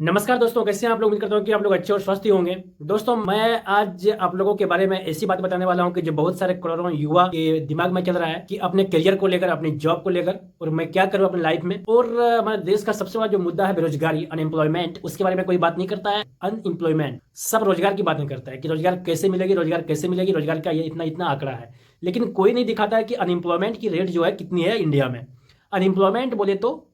नमस्कार दोस्तों, कैसे हैं आप लोग। उम्मीद करता हूँ कि आप लोग अच्छे और स्वस्थ ही होंगे। दोस्तों, मैं आज आप लोगों के बारे में ऐसी बात बताने वाला हूँ कि जो बहुत सारे करोड़ों युवा के दिमाग में चल रहा है कि अपने करियर को लेकर, अपनी जॉब को लेकर, और मैं क्या करूँ अपनी लाइफ में। और हमारे देश का सबसे बड़ा जो मुद्दा है बेरोजगारी, अनएम्प्लॉयमेंट, उसके बारे में कोई बात नहीं करता है। अनएम्प्लॉयमेंट, सब रोजगार की बात नहीं करता है कि रोजगार कैसे मिलेगी, रोजगार कैसे मिलेगी, रोजगार का ये इतना इतना आंकड़ा है। लेकिन कोई नहीं दिखाता है कि अनएम्प्लॉयमेंट की रेट जो है कितनी है इंडिया में। अनएम्प्लॉयमेंट बोले तो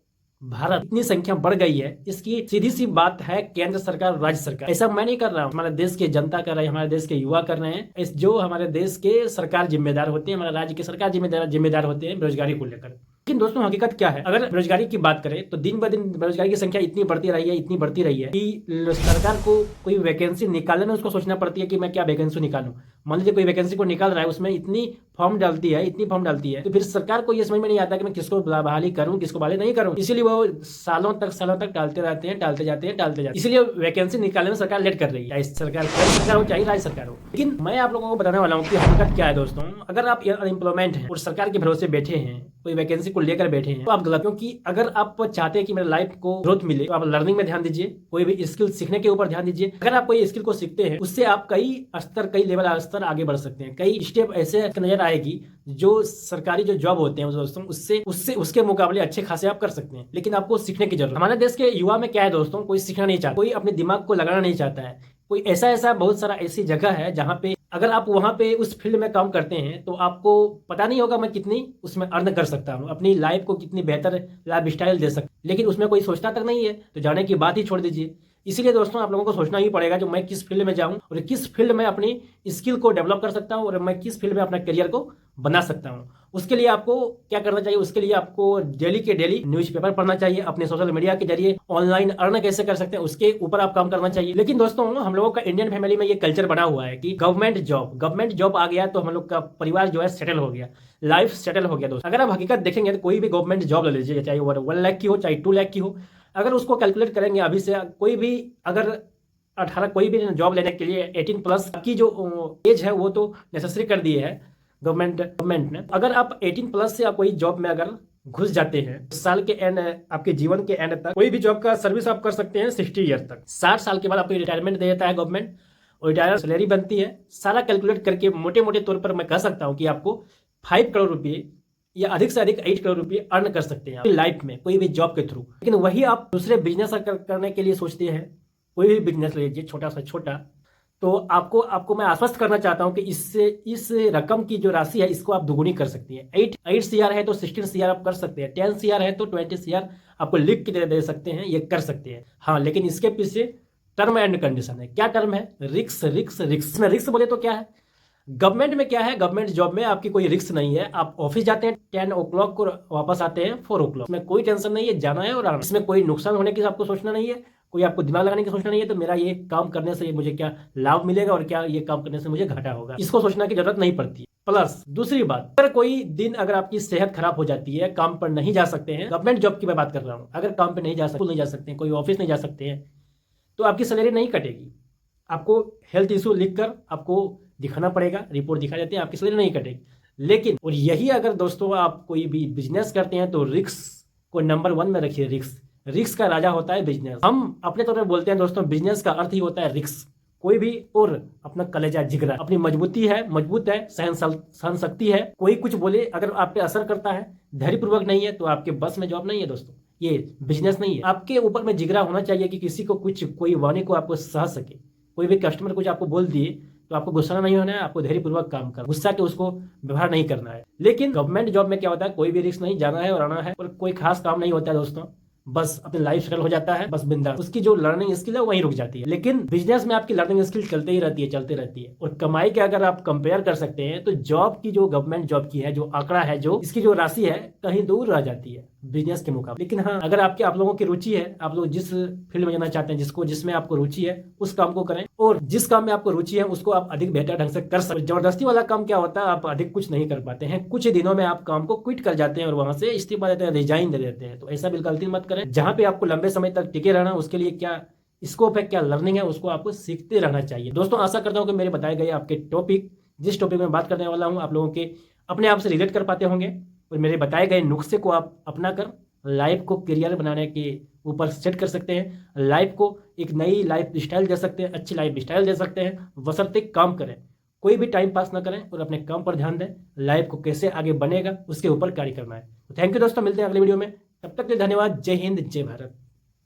भारत इतनी संख्या बढ़ गई है, इसकी सीधी सी बात है केंद्र सरकार और राज्य सरकार। ऐसा मैं नहीं कर रहा हूँ, हमारे देश की जनता कर रही है, हमारे देश के युवा कर रहे हैं। इस जो हमारे देश के सरकार जिम्मेदार होते हैं, हमारे राज्य के सरकार जिम्मेदार होते हैं बेरोजगारी को लेकर। लेकिन दोस्तों, हकीकत क्या है? अगर बेरोजगारी की बात करें तो दिन ब दिन बेरोजगारी की संख्या इतनी बढ़ती रही है, इतनी बढ़ती रही है कि सरकार को कोई वैकेंसी निकालने में उसको सोचना पड़ती है कि मैं क्या वैकेंसी निकालूं। मान लीजिए कोई वैकेंसी को निकाल रहा है, उसमें इतनी फॉर्म डालती है, तो फिर सरकार को ये समझ में नहीं आता कि मैं किसको बहाली करूं, किसको बहाली नहीं करूं। इसीलिए वो सालों तक टालते रहते हैं, टालते जाते हैं। इसीलिए वैकेंसी निकालने में सरकार लेट कर रही है, चाहे सरकार हो चाहे राज्य सरकार हो। लेकिन मैं आप लोगों को बताने वाला हूँ कि हकीकत क्या है दोस्तों। अगर आप अनएम्प्लॉयमेंट हैं और सरकार के भरोसे बैठे हैं, कोई वैकेंसी को लेकर बैठे हैं, तो आप गलत। क्योंकि अगर आप चाहते हैं कि मेरे लाइफ को ग्रोथ मिले तो आप लर्निंग में ध्यान दीजिए, कोई भी स्किल सीखने के ऊपर ध्यान दीजिए। अगर आप कोई स्किल को सीखते हैं, उससे आप कई लेवल स्तर आगे बढ़ सकते हैं। कई स्टेप ऐसे नजर आएगी जो सरकारी जो जॉब होते हैं दोस्तों, उससे उसके मुकाबले अच्छे खासे आप कर सकते हैं। लेकिन आपको सीखने की जरूरत। हमारे देश के युवा में क्या है दोस्तों, कोई सीखना नहीं चाहता, कोई अपने दिमाग को लगाना नहीं चाहता है। कोई ऐसा बहुत सारा ऐसी जगह है जहाँ पे अगर आप वहां पे उस फील्ड में काम करते हैं तो आपको पता नहीं होगा मैं कितनी उसमें अर्न कर सकता हूँ, अपनी लाइफ को कितनी बेहतर लाइफ स्टाइल दे सकता हूँ। लेकिन उसमें कोई सोचता तक नहीं है, तो जाने की बात ही छोड़ दीजिए। इसीलिए दोस्तों, आप लोगों को सोचना ही पड़ेगा जो मैं किस फील्ड में जाऊं और किस फील्ड में अपनी स्किल को डेवलप कर सकता हूं और मैं किस फील्ड में अपना करियर को बना सकता हूं। उसके लिए आपको क्या करना चाहिए? उसके लिए आपको डेली के डेली न्यूज़पेपर पढ़ना चाहिए, अपने सोशल मीडिया के जरिए ऑनलाइन अर्न कैसे कर सकते हैं उसके ऊपर आप काम करना चाहिए। लेकिन दोस्तों, हम लोगों का इंडियन फैमिली में ये कल्चर बना हुआ है कि गवर्नमेंट जॉब आ गया तो हम लोग का परिवार जो है सेटल हो गया, लाइफ सेटल हो गया। दोस्तों, अगर आप हकीकत देखेंगे तो कोई भी गवर्नमेंट जॉब ले लीजिए, चाहे वो 1 लाख की हो चाहे 2 लाख की हो, अगर उसको कैलकुलेट करेंगे अभी से, कोई भी अगर 18 कोई भी जॉब लेने के लिए 18+ की जो एज है वो तो नेसेसरी कर दी है गवर्नमेंट ने। अगर आप 18+ से आप कोई जॉब में अगर घुस जाते हैं, साल के एंड, आपके जीवन के एंड तक कोई भी जॉब का सर्विस आप कर सकते हैं 60 ईयर तक। 60 साल के बाद आपको रिटायरमेंट दे देता है गवर्नमेंट, और रिटायर सैलरी बनती है। सारा कैलकुलेट करके मोटे मोटे तौर पर मैं कह सकता हूँ कि आपको 5 करोड़ रुपये या अधिक से अधिक 8 करोड़ रुपये अर्न कर सकते हैं लाइफ में कोई भी जॉब के थ्रू। लेकिन वही आप दूसरे बिजनेस करने के लिए सोचते हैं, कोई भी बिजनेस लीजिए छोटा सा छोटा, तो आपको मैं आश्वस्त करना चाहता हूं कि इस रकम की जो राशि है इसको आप दोगुनी कर सकती हैं। 8 सीआर है तो 16 सीआर आप कर सकते हैं, 10 सीआर है तो 20 सीआर आपको लिख के दे सकते हैं, ये कर सकते हैं। हाँ, लेकिन इसके पीछे टर्म एंड कंडीशन है। क्या टर्म है? रिक्स रिक्स रिक्स में रिक्स बोले तो क्या है? गवर्नमेंट में क्या है? गवर्नमेंट जॉब में आपकी कोई रिस्क नहीं है। आप ऑफिस जाते हैं 10 o'clock को, वापस आते हैं 4 o'clock। इसमें कोई टेंशन नहीं है, जाना है और आना। इसमें कोई नुकसान होने की आपको सोचना नहीं है, कोई आपको दिमाग लगाने की सोचना नहीं है तो मेरा ये काम करने से मुझे क्या लाभ मिलेगा और क्या ये काम करने से मुझे घाटा होगा, इसको सोचने की जरूरत नहीं पड़ती है। प्लस दूसरी बात, अगर कोई दिन अगर आपकी सेहत खराब हो जाती है, काम पर नहीं जा सकते हैं, गवर्नमेंट जॉब की मैं बात कर रहा हूँ, अगर काम पर नहीं जा सकते हैं, कोई ऑफिस नहीं जा सकते हैं, तो आपकी सैलरी नहीं कटेगी। आपको हेल्थ इशू लिखकर आपको दिखाना पड़ेगा, रिपोर्ट दिखा देते हैं, आपकी सैलरी नहीं कटेगी। लेकिन और यही अगर दोस्तों आप कोई भी बिजनेस करते हैं तो रिस्क को नंबर 1 में रखिए। रिस्क का राजा होता है बिजनेस। हम अपने तौर पर बोलते हैं दोस्तों, बिजनेस का अर्थ ही होता है रिस्क। कोई भी और अपना कलेजा जिगरा, अपनी मजबूत है, सहन शक्ति है, कोई कुछ बोले अगर आप पे असर करता है, धैर्यपूर्वक नहीं है, तो आपके बस में जॉब नहीं है दोस्तों, ये बिजनेस नहीं है। आपके ऊपर में जिगरा होना चाहिए कि किसी को कोई वाणी को आपको सह सके। कोई भी कस्टमर कुछ आपको बोल दिए तो आपको गुस्सा नहीं होना है, आपको धैर्यपूर्वक काम करना, गुस्सा के उसको व्यवहार नहीं करना है। लेकिन गवर्नमेंट जॉब में क्या होता है, कोई भी रिस्क नहीं, जाना है और आना है, और कोई खास काम नहीं होता है दोस्तों, बस अपनी लाइफ सेटल हो जाता है, बस बिंदास। उसकी जो लर्निंग स्किल है वहीं रुक जाती है। लेकिन बिजनेस में आपकी लर्निंग स्किल चलती रहती है। और कमाई के अगर आप कंपेयर कर सकते हैं तो जॉब की, जो गवर्नमेंट जॉब की है जो आंकड़ा है, जो इसकी जो राशि है, कहीं दूर रह जाती है बिजनेस के मुकाबले। लेकिन हाँ, अगर आप लोगों की रुचि है, आप लोग जिस फील्ड में जाना चाहते हैं, जिसमें आपको रुचि है, उस काम को करें, और जिस काम में आपको रुचि है उसको आप अधिक बेहतर ढंग से कर सकते हैं। जबरदस्ती वाला काम क्या होता है, आप अधिक कुछ नहीं कर पाते हैं, कुछ दिनों में आप काम को क्विट कर जाते हैं और वहां से इस्तीफा देते हैं, रिजाइन दे देते हैं। तो ऐसा बिल्कुल गलती मत करें। जहां पे आपको लंबे समय तक टिके रहना, उसके लिए क्या स्कोप है, क्या लर्निंग है, उसको आपको सीखते रहना चाहिए। दोस्तों, आशा करता हूं कि मेरे बताए गए आपके जिस टॉपिक में बात करने वाला हूं, आप लोगों के अपने आप से रिलेट कर पाते होंगे, और मेरे बताए गए नुस्खे को आप अपना कर लाइफ को करियर बनाने के ऊपर सेट कर सकते हैं, लाइफ को एक नई लाइफ स्टाइल दे सकते हैं, अच्छी लाइफ स्टाइल दे सकते हैं, बशर्ते काम करें, कोई भी टाइम पास ना करें और अपने काम पर ध्यान दें। लाइफ को कैसे आगे बनेगा उसके ऊपर कार्य करना है। तो थैंक यू दोस्तों, मिलते हैं अगले वीडियो में, तब तक के लिए धन्यवाद। जय हिंद, जय भारत।